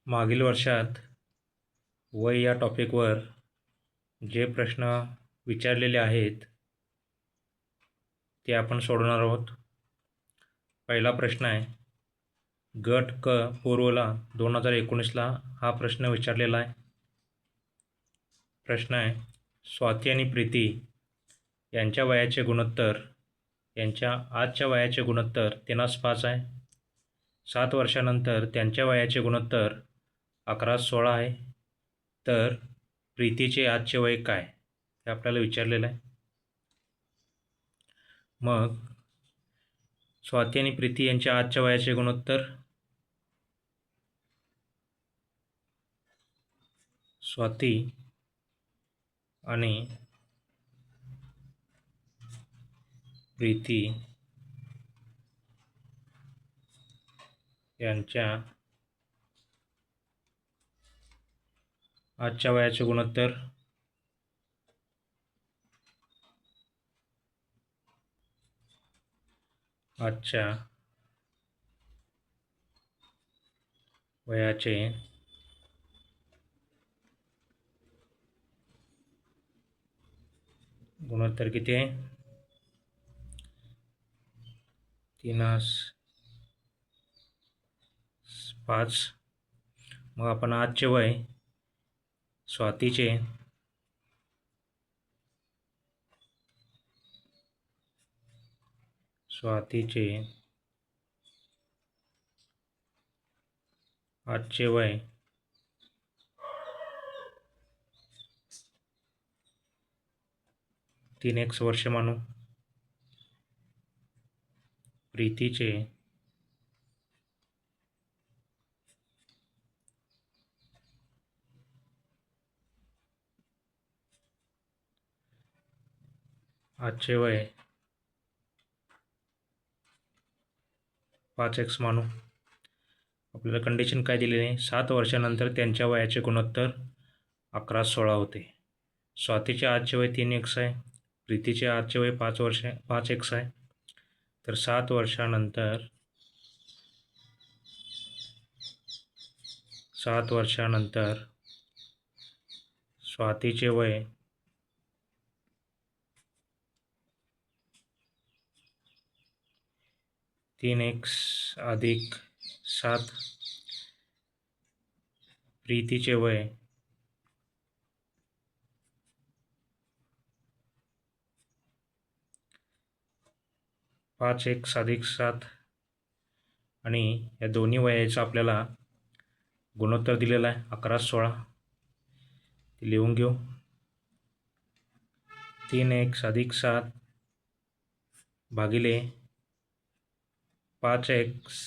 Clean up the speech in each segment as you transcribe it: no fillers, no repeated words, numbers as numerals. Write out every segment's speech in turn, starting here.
मागील वर्षात वय या टॉपिकवर जे प्रश्न विचारलेले आहेत ते आपण सोडवणार आहोत. पहिला प्रश्न आहे, गट क पूर्वला 2019ला हा प्रश्न विचारलेला आहे. प्रश्न आहे, स्वाती आणि प्रीती यांच्या वयाचे गुणोत्तर यांच्या आजच्या वयाचे गुणोत्तर 3:5 आहे. 7 वर्षानंतर त्यांच्या वयाचे गुणोत्तर 11:16 आहे. तर प्रीतीचे आजचे वय काय हे आपल्याला विचारलेलं आहे. मग स्वाती आणि प्रीती यांच्या आजच्या वयाचे गुणोत्तर, स्वाती आणि प्रीती यांच्या आजच्या वयाचे गुणोत्तर आजच्या वयाचे गुणोत्तर किती आहे? 3:5. मग आपण आजचे वय स्वातीचे आजचे वय 3x वर्ष मानू. प्रीतीचे आजचे वय 5x मानू. आपल्याला कंडिशन काय दिलेली आहे? 7 वर्षानंतर त्यांच्या वयाचे गुणोत्तर 11:16 होते. स्वातीचे आजचे वय 3x आहे, प्रीतीचे आजचे वय 5x आहे. तर 7 वर्षानंतर स्वातीचे वय 3x अधिक 7, प्रीतीचे वय 5x अधिक 7 आणि या दोन्ही वयाचं आपल्याला गुणोत्तर दिलेला आहे 11:16. ते लिहून घेऊ. 3x अधिक 7 भागिले 5x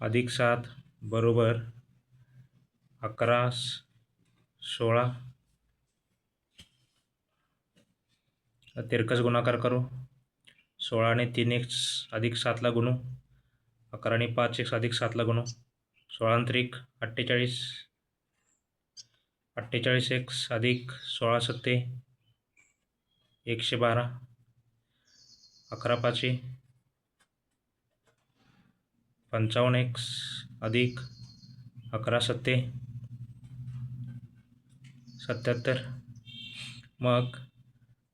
अधिक 7 बरोबर 11:16. तिरकस गुणाकार करू. 16ने 3x अधिक 7ला गुणू. 11ने 5x अधिक 7ला गुणू. 16 त्रिक 48. 48x अधिक 16 सत्ते 112. 11 पाचे 55x अधिक 11 सत्ते 77. मग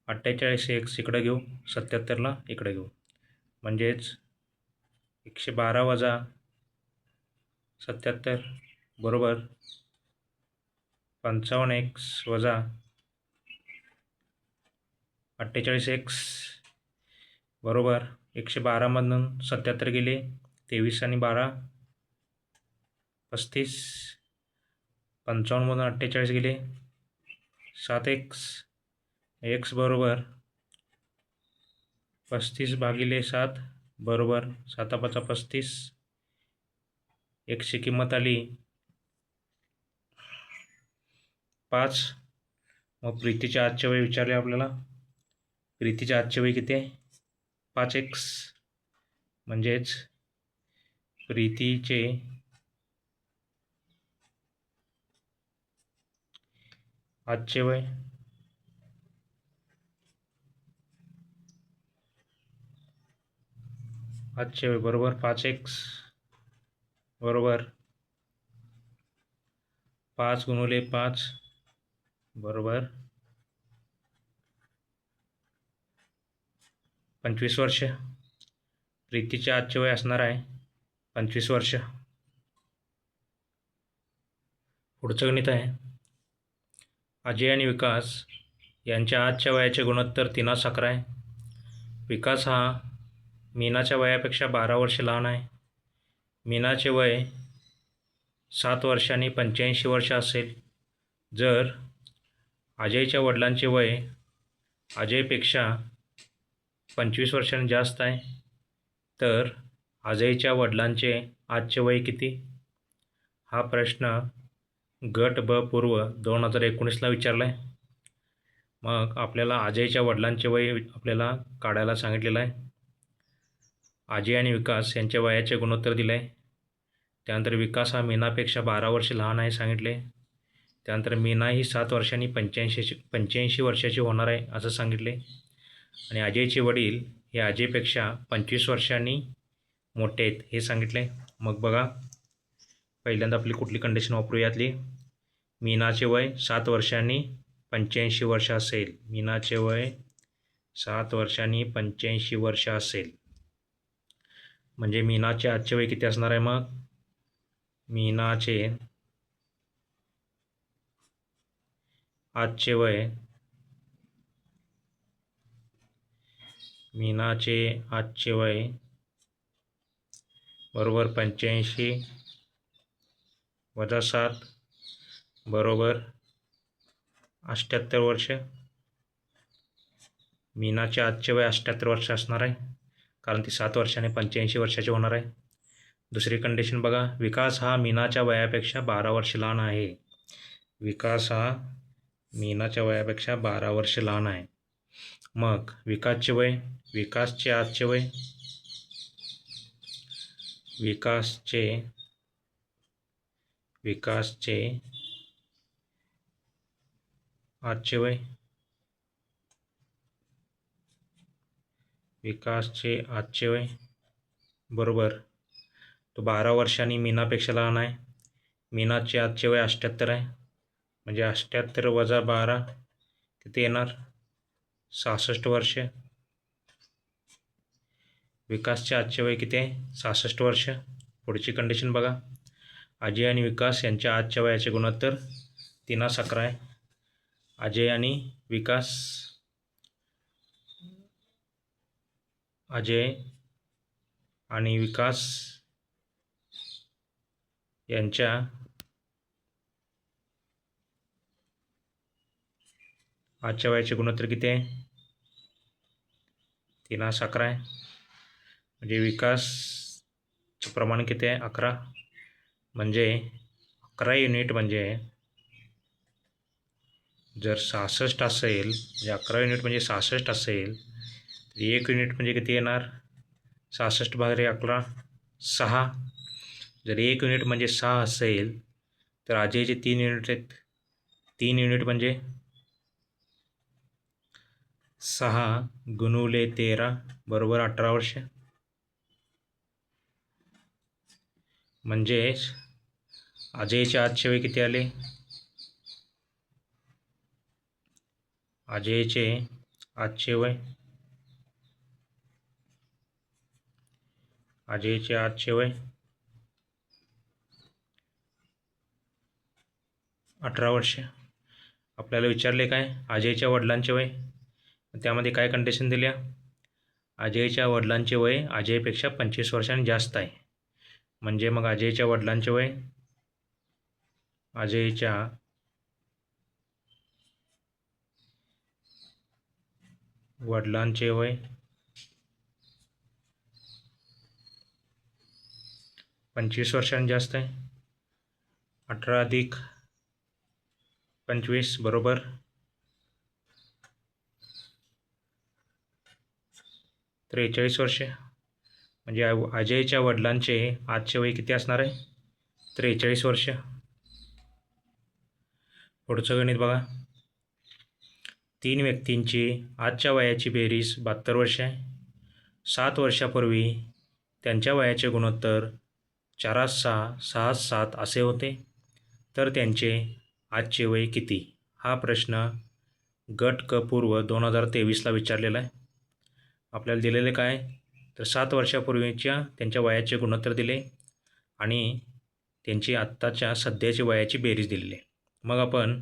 48x इकडं घेऊ, 77ला इकडे घेऊ, म्हणजेच 112 वजा 77 बरोबर 55x वजा 48x बरोबर 112मधून 77 गेले, 23 आणि 12 35. 55मधून 48 गेले, 7x. x बरोबर 35 भागिले 7 बरोबर 7×5 35. xची किंमत आली 5. मग प्रीतीचे आजचे वय विचारले आपल्याला. प्रीतीचे आजचे वय किती आहे? 5x. म्हणजेच प्रीतीचे आजचे वय बरोबर 5x बरोबर 5 गुणिले 5 बरोबर 25 वर्ष. प्रीतीचे आजचे वय असणार आहे 25 वर्ष. पुढचं गणित आहे, अजय आणि विकास यांच्या आजच्या वयाचे गुणोत्तर 3:11 आहे. विकास हा मीनाच्या वयापेक्षा 12 वर्ष लहान आहे. मीनाचे वय 7 वर्षांनी 85 वर्ष असेल. जर अजयच्या वडिलांचे वय अजयपेक्षा 25 वर्षांनी जास्त आहे तर अजयच्या वडिलांचे आजचे वय किती? हा प्रश्न गट ब पूर्व 2019ला विचारला आहे. मग आपल्याला अजयच्या वडिलांचे वय आपल्याला काढायला सांगितलेलं आहे. अजय आणि विकास यांच्या वयाचे गुणोत्तर दिले आहे. त्यानंतर विकास हा मीनापेक्षा 12 वर्ष लहान आहे सांगितले. त्यानंतर मीना ही 7 वर्षांनी 85 वर्षाची होणार आहे असं सांगितले. आणि अजयचे वडील हे अजयपेक्षा 25 वर्षांनी मोठे आहेत हे सांगितले. मग बघा, पहिल्यांदा आपली कुठली कंडिशन वापरू यातली. मीनाचे वय 7 वर्षांनी 85 वर्ष असेल. मीनाचे वय 7 वर्षांनी 85 वर्ष असेल म्हणजे मीनाचे आजचे वय किती असणार आहे? मग मीनाचे आजचे वय बरोबर 85 वजा 7 बरोबर 78 वर्ष. मीनाचे आजचे वय 78 वर्ष असणार आहे कारण ती 7 वर्षाने 85 वर्षाची होणार आहे. दुसरी कंडिशन बघा, विकास हा मीनाच्या वयापेक्षा 12 वर्ष लहान आहे. विकास हा मीनाच्या वयापेक्षा 12 वर्ष लहान आहे. मग विकासचे आजचे वय बरोबर तो 12 वर्षांनी मीनापेक्षा लहान आहे. मीनाचे आजचे वय 78 आहे म्हणजे 78 वजा 12 किती येणार? 66 वर्ष. विकासचे आजचे वय किती आहे? 66 वर्ष. पुढची कंडिशन बघा, अजय आणि विकास यांच्या आजच्या वयाचे गुणोत्तर 3:11 आहे. अजय आणि विकास यांच्या आजच्या वयाचे गुणोत्तर किती आहे? 3:11 आहे म्हणजे विकासचं प्रमाण किती आहे? 11. म्हणजे 11 युनिट म्हणजे जर 66 असेल म्हणजे 11 युनिट म्हणजे 66 असेल तर 1 युनिट म्हणजे किती येणार? 66 भागिले 11 6. जर 1 युनिट म्हणजे 6 असेल तर अजयचे 3 युनिट आहेत. 3 युनिट म्हणजे 6 गुणिले 13 बरोबर 18 वर्ष. म्हणजे अजयचे आजचे वय किती आले? अजयचे आजचे वय 18 वर्ष. आपल्याला विचारले काय? अजयच्या वडिलांचे वय. त्यामध्ये काय कंडिशन दिल्या? अजयच्या वडिलांचे वय अजयपेक्षा 25 वर्षांनी जास्त आहे. म्हणजे मग अजयच्या वडिलांचे वय 25 वर्षांनी जास्त आहे. 18 अधिक 25 बरोबर 43 वर्ष. म्हणजे अजयच्या वडिलांचे आजचे वय किती असणार आहे? 43 वर्ष. पुढचं गणित बघा, 3 व्यक्तींची आजच्या वयाची बेरीज 72 वर्ष आहे. 7 वर्षापूर्वी त्यांच्या वयाचे गुणोत्तर 4:6 6:7 असे होते. तर त्यांचे आजचे वय किती? हा प्रश्न गट क पूर्व 2023ला विचारलेला आहे. आपल्याला दिलेले काय तर 7 वर्षापूर्वीच्या त्यांच्या वयाचे गुणोत्तर दिले आणि त्यांची आत्ताच्या सध्याची वयाची बेरीज दिलेली आहे. मग आपण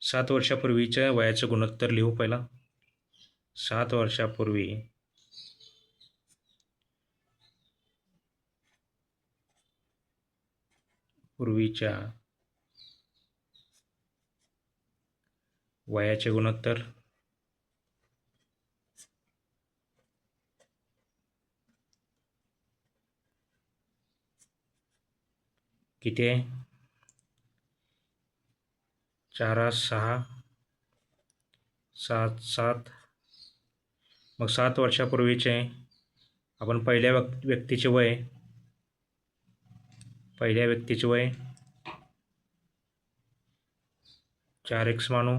7 वर्षापूर्वीच्या वयाचं गुणोत्तर लिहू. पहिला 7 वर्षापूर्वी पूर्वीच्या वयाचे गुणोत्तर किती आहे? 4 6 7 7. मग 7 वर्षापूर्वीचे आपण पहिल्या व्यक्तीचे वय 4x मानू.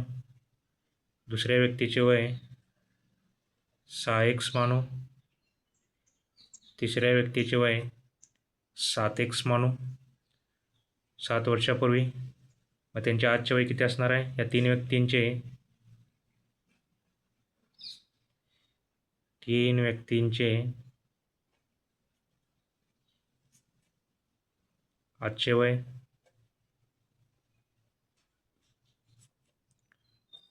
दुसऱ्या व्यक्तीचे वय 6x मानू. तिसऱ्या व्यक्तीचे वय 7x मानू. 7 वर्षापूर्वी. मग त्यांचे आजचे वय किती असणार आहे? या तीन व्यक्तींचे आजचे वय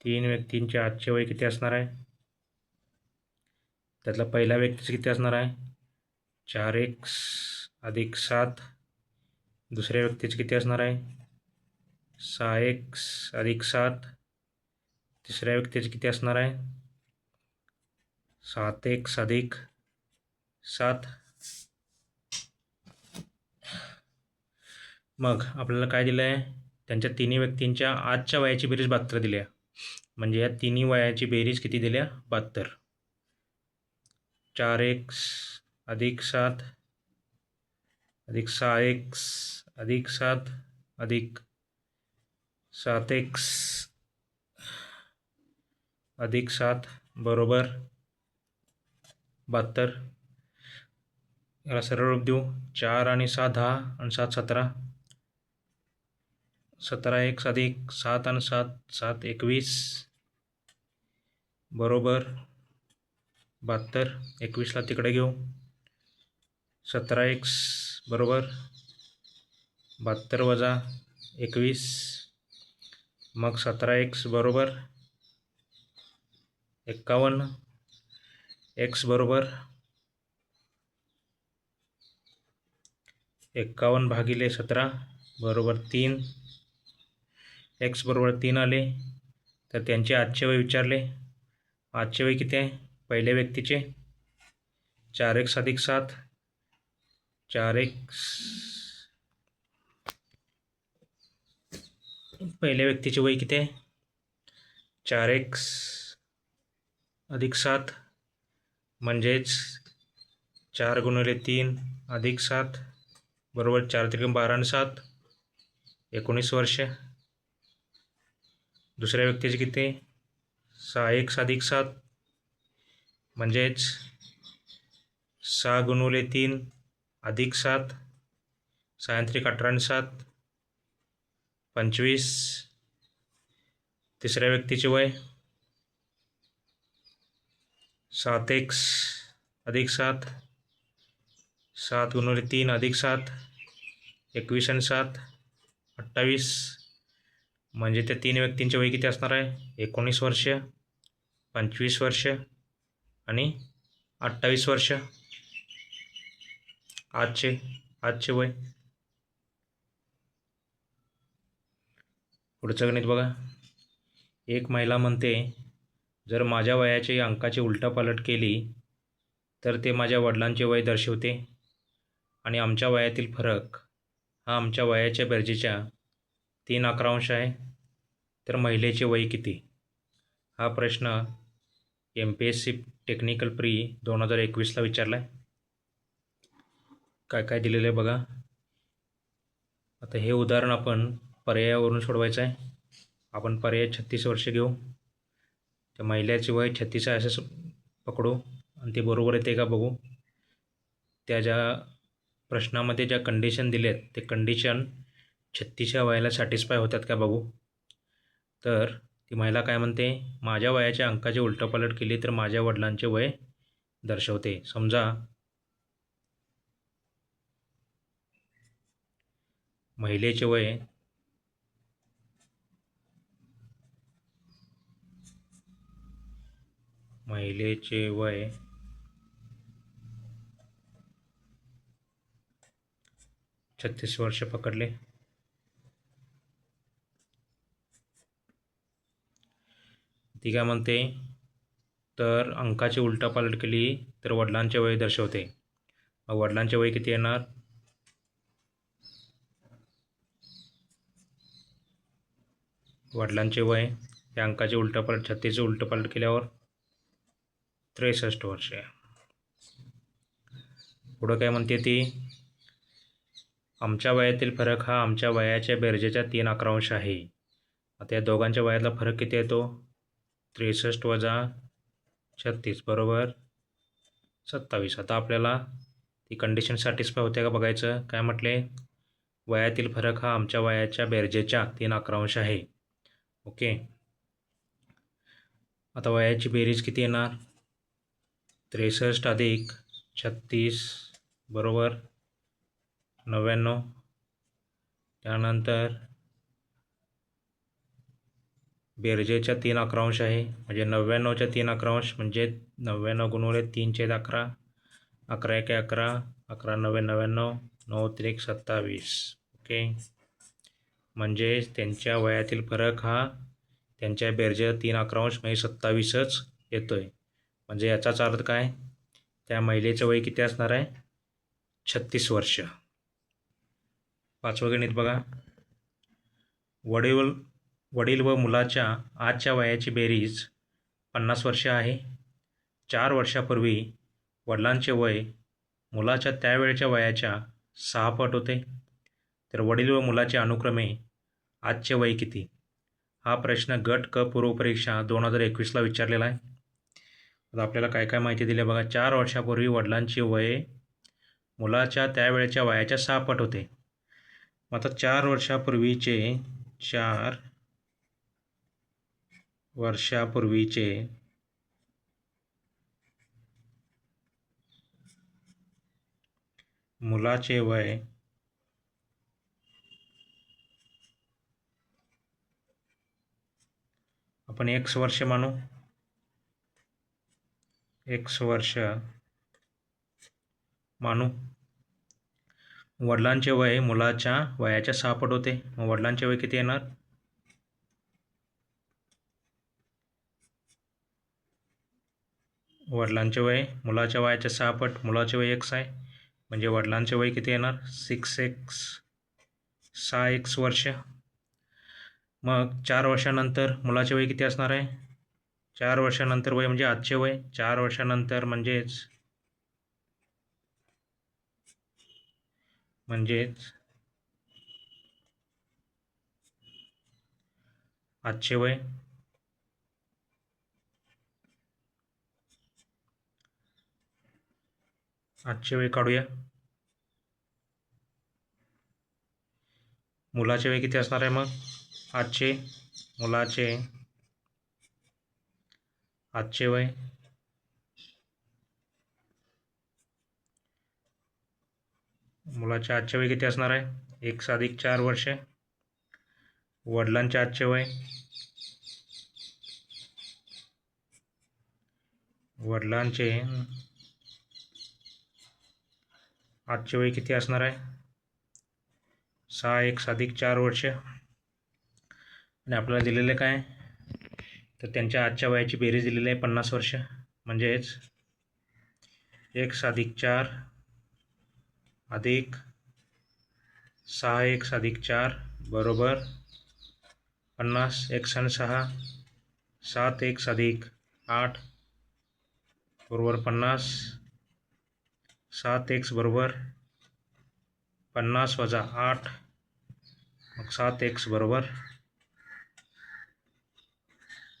3 व्यक्तींचे आजचे वय किती असणार आहे? त्यातला पहिला व्यक्तीचं किती असणार आहे? 4x अधिक 7. दुसऱ्या व्यक्तीचं किती असणार आहे? 6x अधिक 7. तिसऱ्या व्यक्तीचं किती असणार आहे? 7x अधिक 7. मग आपल्याला काय दिलं आहे? त्यांच्या तिन्ही व्यक्तींच्या आजच्या वयाची बेरीज 72 दिली आहे. म्हणजे या तिन्ही वयाची बेरीज किती दिल्या? 72. 4x अधिक 7 अधिक 6x अधिक 7 अधिक 7x अधिक 7 बरोबर 72. याला सरळ रूप देऊ. 4 आणि 6 10 आणि 7 17. 17x अधिक 7 आणि 7 7 21 बरोबर 72. 21ला तिकडे घेऊ. 17x बरोबर 72 वजा 21. मग 17x बरोबर 51. x बरोबर 51 भागिले 17 बरोबर 3. x बरोबर 3 आले. तर त्यांचे आजचे वय विचारले. आजचे वय किती आहे? पहिल्या व्यक्तीचे 4x अधिक 7. 4x पहिल्या व्यक्तीचे वय किती आहे? 4x अधिक 7 म्हणजेच 4 गुणिले 3 अधिक 7 बरोबर 4 त्रिक 12 आणि 7 19 वर्ष. दुसऱ्या व्यक्तीचे किती? 6x अधिक 7 म्हणजेच 6 गुणिले 3 अधिक 7 6 त्रिक 18 आणि 7 25. तिसऱ्या व्यक्तीचे वय 7x अधिक 7 7 गुणिले 3 अधिक 7 21 आणि 7 28. म्हणजे त्या तीन व्यक्तींचे वय किती असणार आहे? 19 वर्ष 25 वर्ष आणि 28 वर्ष. आजचे वय. पुढचं गणित बघा. एक महिला म्हणते, जर माझ्या वयाची अंकाची उलटापालट केली तर ते माझ्या वडिलांचे वय दर्शवते आणि आमच्या वयातील फरक हा आमच्या वयाच्या बेरजेच्या 3/11 आहे. तर महिलेचे वय किती? हा प्रश्न MPSC टेक्निकल प्री 2021ला विचारला आहे. काय काय दिलेलं आहे बघा. आता हे उदाहरण आपण पर्यायावरून सोडवायचं आहे. आपण पर्याय 36 वर्ष घेऊ. त्या महिलेचे वय 36 आहे असं पकडू आणि ते बरोबर येते का बघू. त्या ज्या प्रश्नामध्ये ज्या कंडिशन दिल्या आहेत ते कंडिशन 36व्या वयाला सॅटिस्फाय होतात का बघू. तर ती महिला काय म्हणते, माझ्या वयाच्या अंकाची उलटपालट केली तर माझ्या वडिलांचे वय दर्शवते. समजा महिलेचे वय 36 वर्ष पकडले. ती काय म्हणते, तर अंकाची उलटापालट केली तर वडिलांचे वय दर्शवते. मग वडिलांचे वय किती येणार, वडिलांचे वय या अंकाची उलटापालट 36 उलटपालट केल्यावर 63 वर्ष. पुढं काय म्हणते ती, आमच्या वयातील फरक हा आमच्या वयाच्या बेरजेच्या 3/11 आहे. आता या दोघांच्या वयातला फरक किती येतो, 63 वजा 36 बरोबर 27. आता आपल्याला ती कंडिशन सॅटिस्फाय होते का बघायचं. काय म्हटले, वयातील फरक हा आमच्या वयाच्या बेरजेच्या 3/11 आहे. ओके. आता वयाची बेरीज किती येणार, 63 अधिक 36 बरोबर 99. त्यानंतर बेरजेच्या 3/11 आहे, म्हणजे 99च्या 3/11 म्हणजे 99 गुणुले 3/11, 11 × 11, 11 × 9 99, 9 × 1 27. ओके. म्हणजे त्यांच्या वयातील फरक हा त्यांच्या बेरजेच्या 3/11 म्हणजे 27च येतो आहे. म्हणजे याचाच अर्थ काय, त्या महिलेचं वय किती असणार आहे, 36 वर्ष. 5वं गणित बघा, वडील व मुलाच्या आजच्या वयाची बेरीज 50 वर्ष आहे. 4 वर्षापूर्वी वडिलांचे वय मुलाच्या त्यावेळच्या वयाच्या 6 पट होते. तर वडील व मुलाचे अनुक्रमे आजचे वय किती, हा प्रश्न गट क पूर्वपरीक्षा 2021ला विचारलेला आहे. आता आपल्याला काय काय माहिती दिली बघा. 4 वर्षापूर्वी वडिलांचे वय मुलाच्या त्यावेळच्या वयाच्या 6 पट होते. आता 4 वर्षापूर्वीचे मुलाचे वय आपण x वर्ष मानू, वडिलांचे वय मुलाच्या वयाच्या 6 पट होते. मग वडिलांचे वय किती येणार, वडिलांचे वय मुलाच्या वयाच्या 6 पट, मुलाचे वय x आहे, म्हणजे वडिलांचे वय किती येणार, 6x वर्ष. मग 4 वर्षानंतर मुलाचे वय किती असणार आहे, 4 वर्षानंतर वय म्हणजे आजचे वय, 4 वर्षानंतर म्हणजेच आजचे वय. आजचे वय काढूया. मुलाचे वय किती असणार आहे, मग आजचे वय मुलाचे आजचे वय किती असणार आहे, 1 अधिक 4 वर्ष. वडिलांचे आजचे वय, आजचे वय किती असणार आहे, 6x अधिक 4 वर्ष. आणि आपल्याला दिलेले काय, तर त्यांच्या आजच्या वयाची बेरीज दिलेली आहे 50 वर्ष. म्हणजेच 1 अधिक 4 अधिक 6x अधिक 4 बरोबर 50. 1 आणि 6 7x अधिक 8 बरोबर 50. 7x बरोबर 50 वजा 8, मग 7x बरोबर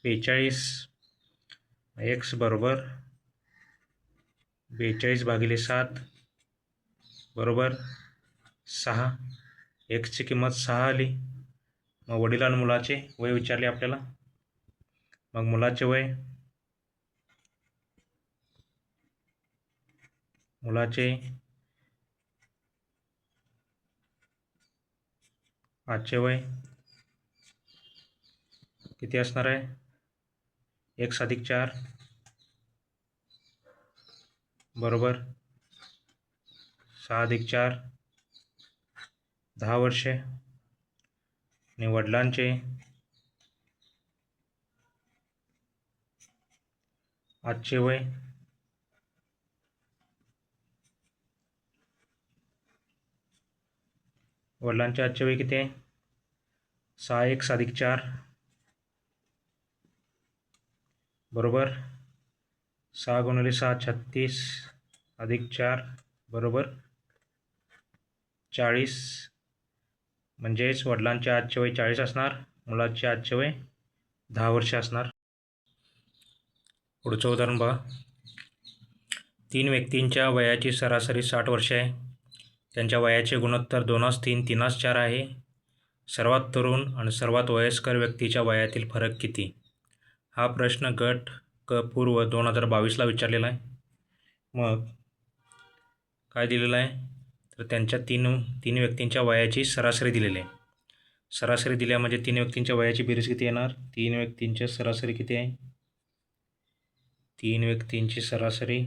42. x बरोबर 42 भागिले 7 बरोबर 6. एक्सची किंमत 6 आली. मग वडील आणि मुलाचे वय विचारले आपल्याला. मग मुलाचे आजचे वय किती असणार आहे? 1+4 बरोबर 6+4 10 वर्षे. आणि वडिलांचे आजचे वय किती आहे? 6x+4 बरोबर 6 × 6 36 अधिक 4 बरोबर 40. म्हणजेच वडिलांचे आजचे वय 40 असणार, मुलाचे आजचे वय 10 वर्ष असणार. पुढचं उदाहरण बघा. 3 व्यक्तींच्या वयाची सरासरी 60 वर्षे आहे. त्यांच्या वयाचे गुणोत्तर 2:3 3:4 आहे. सर्वात तरुण आणि सर्वात वयस्कर व्यक्तीच्या वयातील फरक किती? हा प्रश्न गट क पूर्व 2022ला विचारलेला आहे. मग काय दिलेलं आहे? तर त्यांच्या तीन व्यक्तींच्या वयाची सरासरी दिलेली आहे. सरासरी दिल्या म्हणजे 3 व्यक्तींच्या वयाची बेरीज किती येणार? 3 व्यक्तींच्या सरासरी किती आहे? 3 व्यक्तींची सरासरी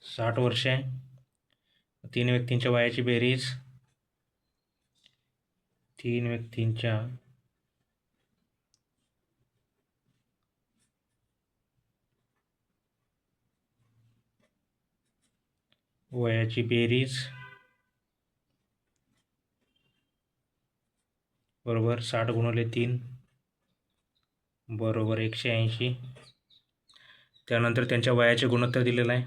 60 वर्षे आहे. 3 व्यक्तींच्या वयाची बेरीज 3 व्यक्तींच्या वयाची बेरीज बरोबर 60 × 3 बरोबर 180. त्यानंतर त्यांच्या वयाचे गुणोत्तर दिलेलं आहे.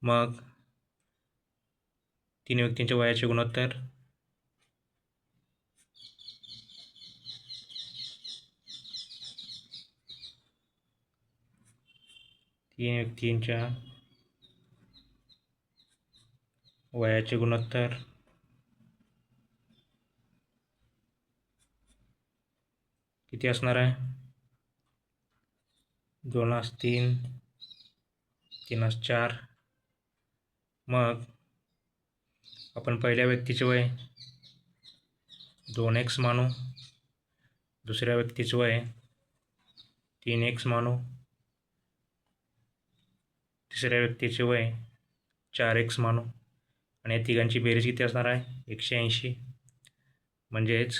मग 3 व्यक्तींच्या वयाचे गुणोत्तर 3 व्यक्तींच्या वयाचे गुणोत्तर किती असणार आहे? 2:3 3:4. मग आपण पहिल्या व्यक्तीचे वय 2x मानू, दुसऱ्या व्यक्तीचे वय 3x मानू, तिसऱ्या व्यक्तीचे वय 4x मानू आणि या तिघांची बेरीज किती असणार आहे? 180. म्हणजेच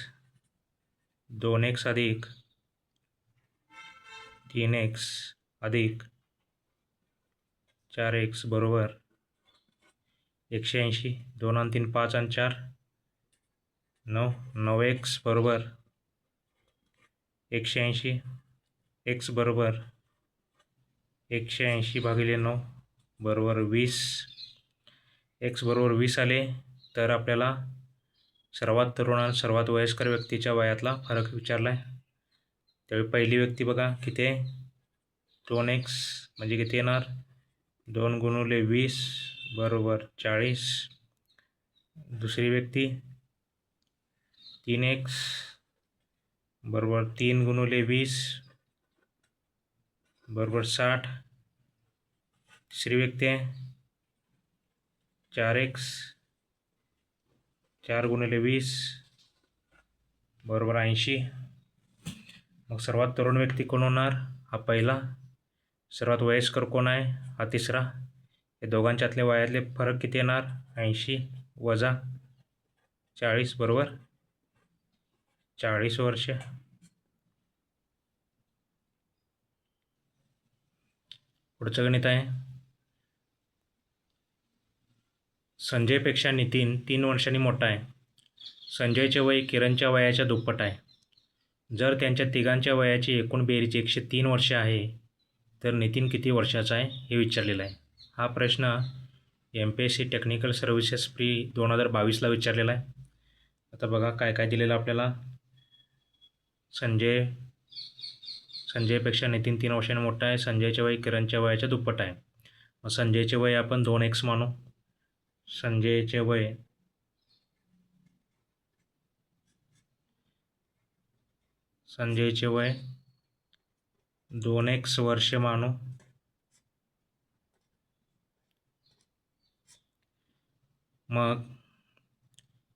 2x अधिक 3x अधिक 4x बरोबर 180. 2 आणि 3 5 आणि 4 9 9x बरोबर 180. x बरोबर 180/9 बरोबर 20. x बरोबर 20 आले तर आपल्याला सर्वात तरुण आणि सर्वात वयस्कर व्यक्तीच्या वयातला फरक विचारला आहे. त्यावेळी पहिली व्यक्ती बघा किती आहे? 2x म्हणजे किती येणार? 2 × 20 बरोबर 40. दुसरी व्यक्ती 3x बरोबर 3 × 20 बरोबर 60. तिसरी व्यक्ती आहे 4x 4 × 20 बरोबर 80. मग सर्वात तरुण व्यक्ती कोण होणार? हा पहिला. सर्वात वयस्कर कोण आहे? हा तिसरा. हे दोघांच्यातले वयातले फरक किती येणार? 80 वजा 40 बरोबर 40 वर्ष. पुढचं गणित आहे. संजयपेक्षा नितीन 3 वर्षांनी मोठा आहे. संजयचे वय किरणच्या वयाच्या दुप्पट आहे. जर त्यांच्या तिघांच्या वयाची एकूण बेरीज 103 वर्षे आहे तर नितीन किती वर्षाचा आहे हे विचारलेलं आहे. हा प्रश्न MPSC टेक्निकल सर्व्हिसेस प्री 2022ला विचारलेला आहे. आता बघा काय काय दिलेलं आपल्याला. संजय संजयपेक्षा नितीन 3 वर्षांनी मोठा आहे. संजयचे वय किरणच्या वयाच्या दुप्पट आहे. मग संजयचे वय आपण 2x मानू. संजयचे वय संजयचे वय 2x वर्ष मानू. मग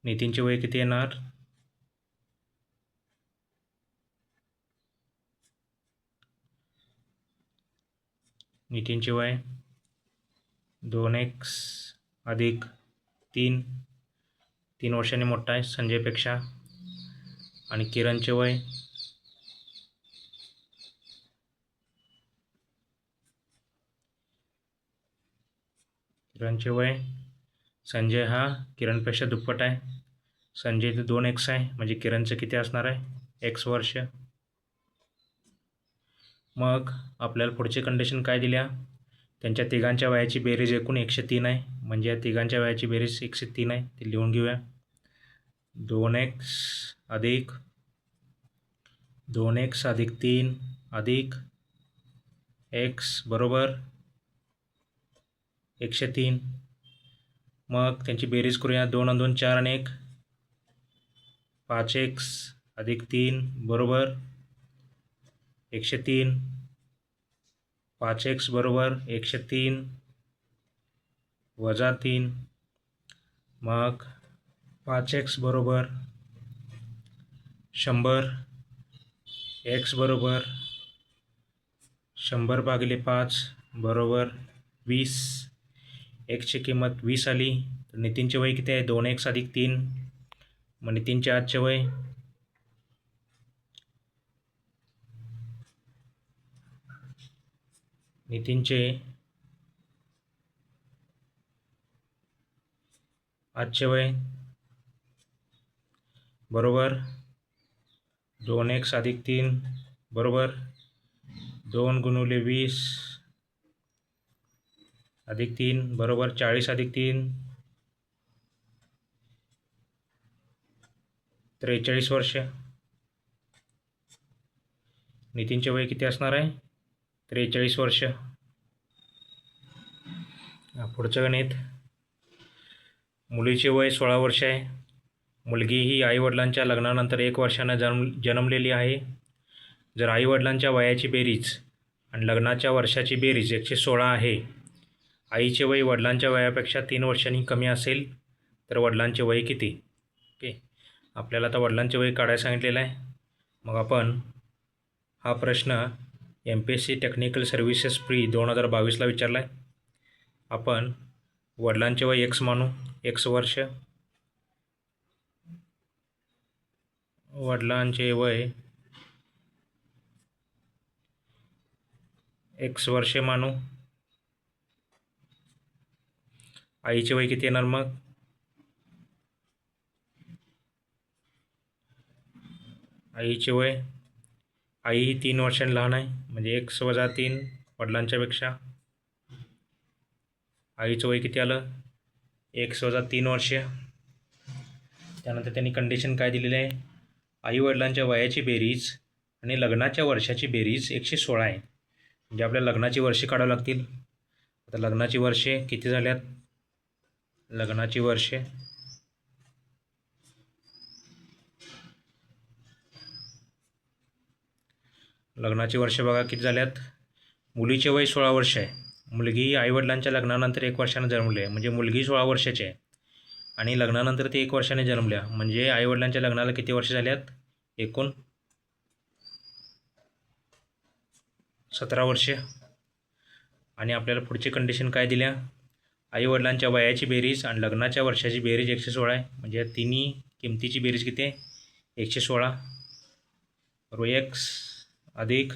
नितीनचे वय किती येणार? नितीनचे वय 2x अधिक 3 वर्षांनी मोठा आहे संजयपेक्षा. आणि किरणचे वय संजय हा किरणपेक्षा दुप्पट आहे. संजय 2x आहे म्हणजे किरणचं किती असणार आहे? x वर्ष. मग आपल्याला पुढची कंडिशन काय दिल्या? त्यांच्या तिघांच्या वयाची बेरीज एकूण 103 आहे. म्हणजे या तिघांच्या वयाची बेरीज 103 आहे. ते लिहून घेऊया. 2x अधिक 3 अधिक x बरोबर 103. मग त्यांची बेरीज करूया. 2 आणि 2 4 आणि 1 5x अधिक 3 बरोबर 103. 5x बरोबर 103 वजा 3. मग 5x बरोबर 100. x बरोबर 100 भागिले 5 बरोबर 20. xची किंमत 20 आली. तर नितीनचे वय किती आहे? 2x अधिक 3. मग नितीनचे आजचे वय बरोबर 2x अधिक 3 बरोबर 2 गुणिले 20 अधिक 3 बरोबर 40 अधिक 3 43 वर्ष. नितीनचे वय किती असणार आहे? 43 वर्ष. पुढचं गणित. मुलीचे वय 16 वर्ष आहे. मुलगी ही आईवडिलांच्या लग्नानंतर 1 वर्षानं जन्मलेली आहे. जर आईवडिलांच्या वयाची बेरीज आणि लग्नाच्या वर्षाची बेरीज 116 आहे. आईचे वय वडिलांच्या वयापेक्षा 3 वर्षांनी कमी असेल तर वडिलांचे वय किती? ओके, आपल्याला आता वडिलांचे वय काढायला सांगितलेलं आहे. मग आपण हा प्रश्न MPSC टेक्निकल सर्व्हिसेस प्री 2022ला विचारला आहे. आपण वडिलांचे वय x मानू. x वर्ष. वडिलांचे वय x वर्षे मानू. आईचे वय किती येणार? मग आईचे वय, आई ही 3 वर्षांनी लहान आहे म्हणजे x वजा 3 वडिलांच्यापेक्षा. आईचं वय किती आलं? x वजा 3 वर्ष. त्यानंतर त्यांनी कंडिशन काय दिलेली आहे? आईवडिलांच्या वयाची बेरीज आणि लग्नाच्या वर्षाची बेरीज 116 आहे. म्हणजे आपल्याला लग्नाची वर्षे काढावी लागतील. आता लग्नाची वर्षे किती झाल्यात? लग्नाची वर्षे बघा किती झाल्यात. मुलीचे वय 16 वर्ष आहे. मुलगी आईवडिलांच्या लग्नानंतर 1 वर्षानं जन्मली आहे म्हणजे मुलगी 16 वर्षाची आहे आणि लग्नानंतर ती 1 वर्षाने जन्मल्या म्हणजे आईवडिलांच्या लग्नाला किती वर्ष झाल्यात? एकूण 17 वर्षे. आणि आपल्याला पुढची कंडिशन काय दिल्या? आईवडिलांच्या वयाची बेरीज आणि लग्नाच्या वर्षाची बेरीज 116 आहे म्हणजे या तिन्ही किमतीची बेरीज किती आहे? 116. x अधिक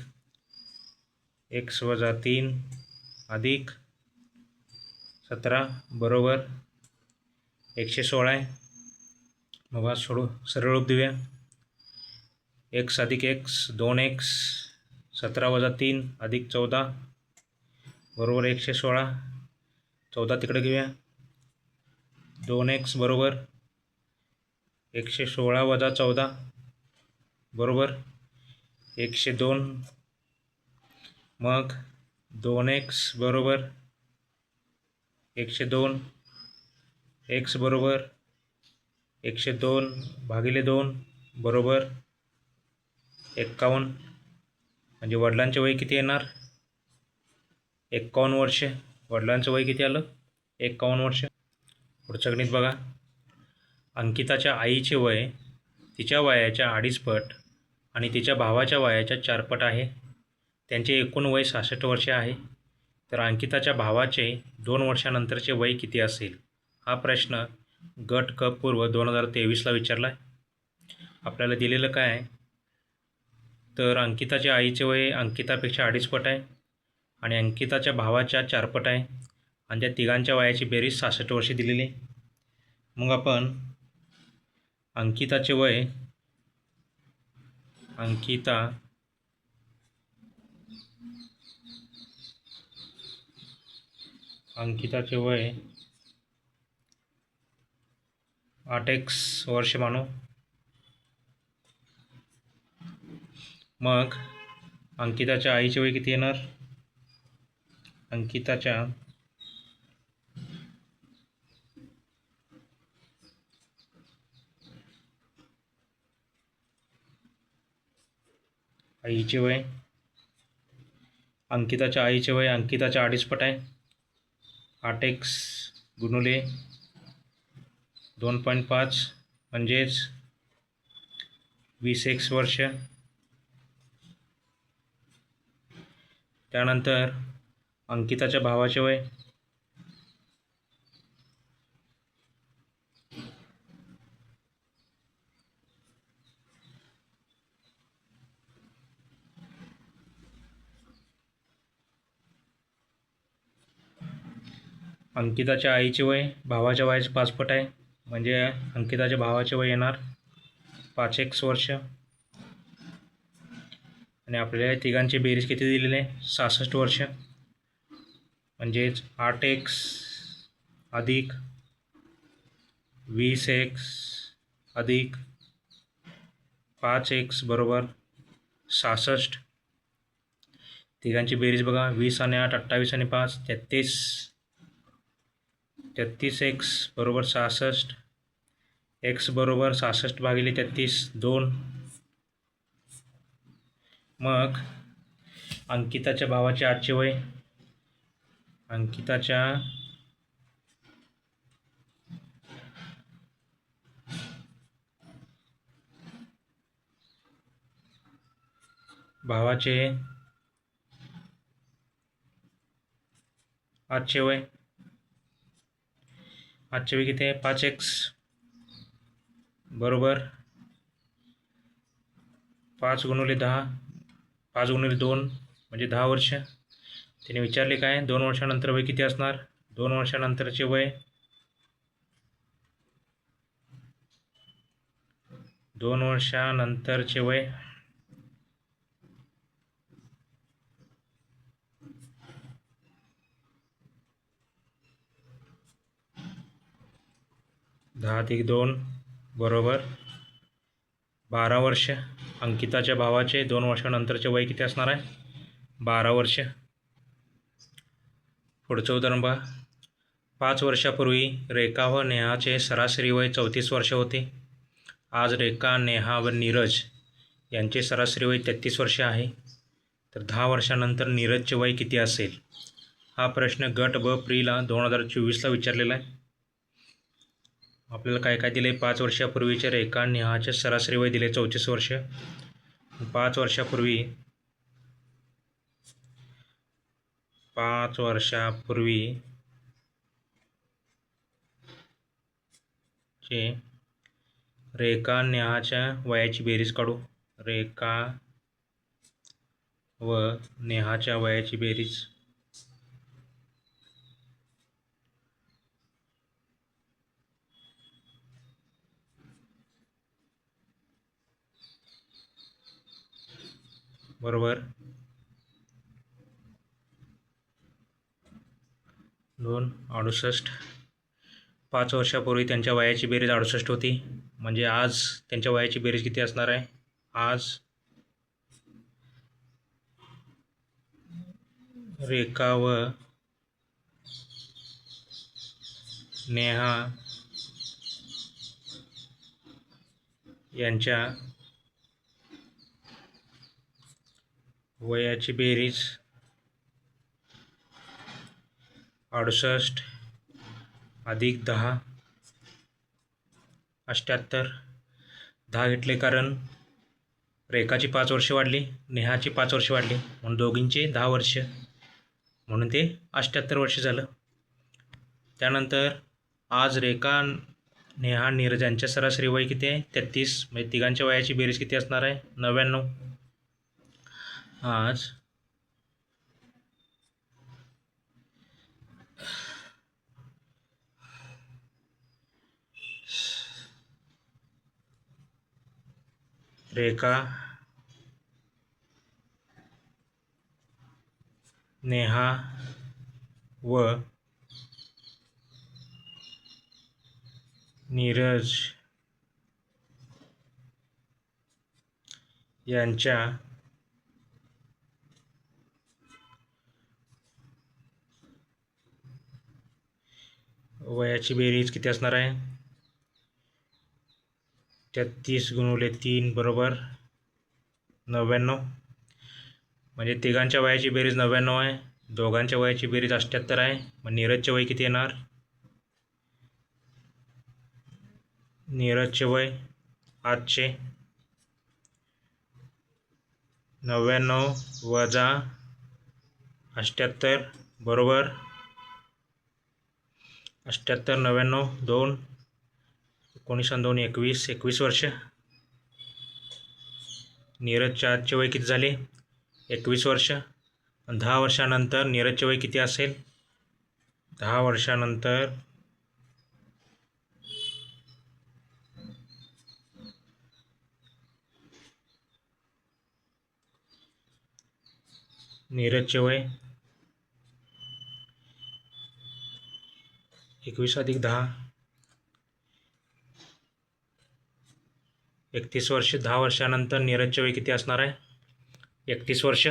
x वजा 3 अधिक 17 बरोबर 116 आहे. मग आज सरळ रूप देऊया. x अधिक x 2x 17 वजा 3 अधिक 14 बरोबर 116. 14 तिकडे घेऊया. 2x बरोबर 116 वजा 14 बरोबर 102 मग 2x बरोबर 102, x बरोबर 102 भागिले 2 बरोबर 51. म्हणजे वडिलांचे वय किती येणार? 51 वर्ष. वडिलांचं वय किती आलं? 51 वर्ष. पुढचं गणित बघा. अंकिताच्या आईचे वय तिच्या वयाच्या 2.5 पट आणि तिच्या भावाच्या वयाच्या 4 पट आहे. त्यांचे एकूण वय 66 वर्षे आहे. तर अंकिताच्या भावाचे 2 वर्षानंतरचे वय किती असेल? हा प्रश्न गट क पूर्व 2023ला विचारला आहे. आपल्याला दिलेलं काय आहे? तर अंकिताच्या आईचे वय अंकितापेक्षा 2.5 पट आहे आणि अंकिताच्या भावाच्या 4 पट आहे आणि त्या तिघांच्या वयाची बेरीज 66 वर्षे दिलेली आहे. मग आपण अंकिताचे वय अंकिताचे वय 8x वर्ष मानू. मग अंकिताच्या आईचे वय किती येणार? अंकिताच्या आईचे वय अंकिताच्या 2.5 पट आहे. 8x गुणुले 2.5 म्हणजेच 20x वर्ष. त्यानंतर अंकिताच्या भावाचे वय अंकिताच्या आईचे वय भावाच्या वयाचे 5 पट आहे. म्हणजे अंकिताच्या भावाचे वय येणार 5x वर्ष. आणि आपल्याला तिघांची बेरीज किती दिलेली आहे? 66 वर्ष. म्हणजेच 8x अधिक 20x अधिक 5x बरोबर 66. तिघांची बेरीज बघा. 20 आणि 8 28 आणि 5 33x बरोबर 66. x बरोबर 66 भागिले 33 2. मग अंकिताच्या भावाचे आजचे वय अंकिताच्या भावाचे आजचे वय किती आहे? 5x बरोबर 5 गुणिले 10 5 गुणिले 2 म्हणजे 10 वर्ष. त्याने विचारले काय? 2 वर्षानंतर वय किती असणार? 2 वर्षानंतरचे वय 2 वर्षानंतरचे वय अधिक 2 बरोबर 12 वर्ष. अंकिताच्या भावाचे 2 वर्षानंतरचे वय किती असणार आहे? 12 वर्ष. पुढचं उदाहरण बघा. 5 वर्षापूर्वी रेखा व नेहाचे सरासरी वय 34 वर्ष होते. आज रेखा, नेहा व नीरज यांचे सरासरी वय 33 वर्ष आहे. तर 10 वर्षानंतर नीरजचे वय किती असेल? हा प्रश्न गट ब प्रीला 2024ला विचारलेला आहे. आपल्याला काय काय दिले? 5 वर्षापूर्वीचे रेखा नेहाचे सरासरी वय दिले 34 वर्ष. 5 वर्षापूर्वी चे रेखा नेहाच्या वयाची बेरीज काढू. रेखा व नेहाच्या वयाची बेरीज बरोबर 268. 5 वर्षापूर्वी त्यांच्या वयाची बेरीज 68 होती. म्हणजे आज त्यांच्या वयाची बेरीज किती असणार आहे? आज रेखा व नेहा यांच्या वयाची बेरीज 68 अधिक 10 78. 10 घेतले कारण रेखाची 5 वर्षे वाढली, नेहाची 5 वर्षे वाढली, म्हणून दोघींचे 10 वर्ष, म्हणून ते 78 वर्ष झालं. त्यानंतर आज रेखा, नेहा, नीरज यांच्या सरासरी वय किती आहे? 33. म्हणजे तिघांच्या वयाची बेरीज किती असणार आहे? 99. आज रेखा, नेहा व नीरज यांच्या वयाची बेरीज किती असणार आहे? 33 गुणिले 3 बरोबर 99. म्हणजे तिघांच्या वयाची बेरीज 99 आहे, दोघांच्या वयाची बेरीज 78 आहे. मग नीरजचे वय किती येणार? नीरजचे वय आजचे 99 वजा 78 बरोबर 78 99 2 19 2 21 21 वर्ष. नीरजच्या आजचे वय किती झाले? 21 वर्ष. 10 वर्षानंतर नीरजचे वय किती असेल? 10 वर्षानंतर नीरजचे वय 21 अधिक 10 31 वर्ष. 10 वर्षानंतर नीरजचे वय किती असणार आहे? 31 वर्ष.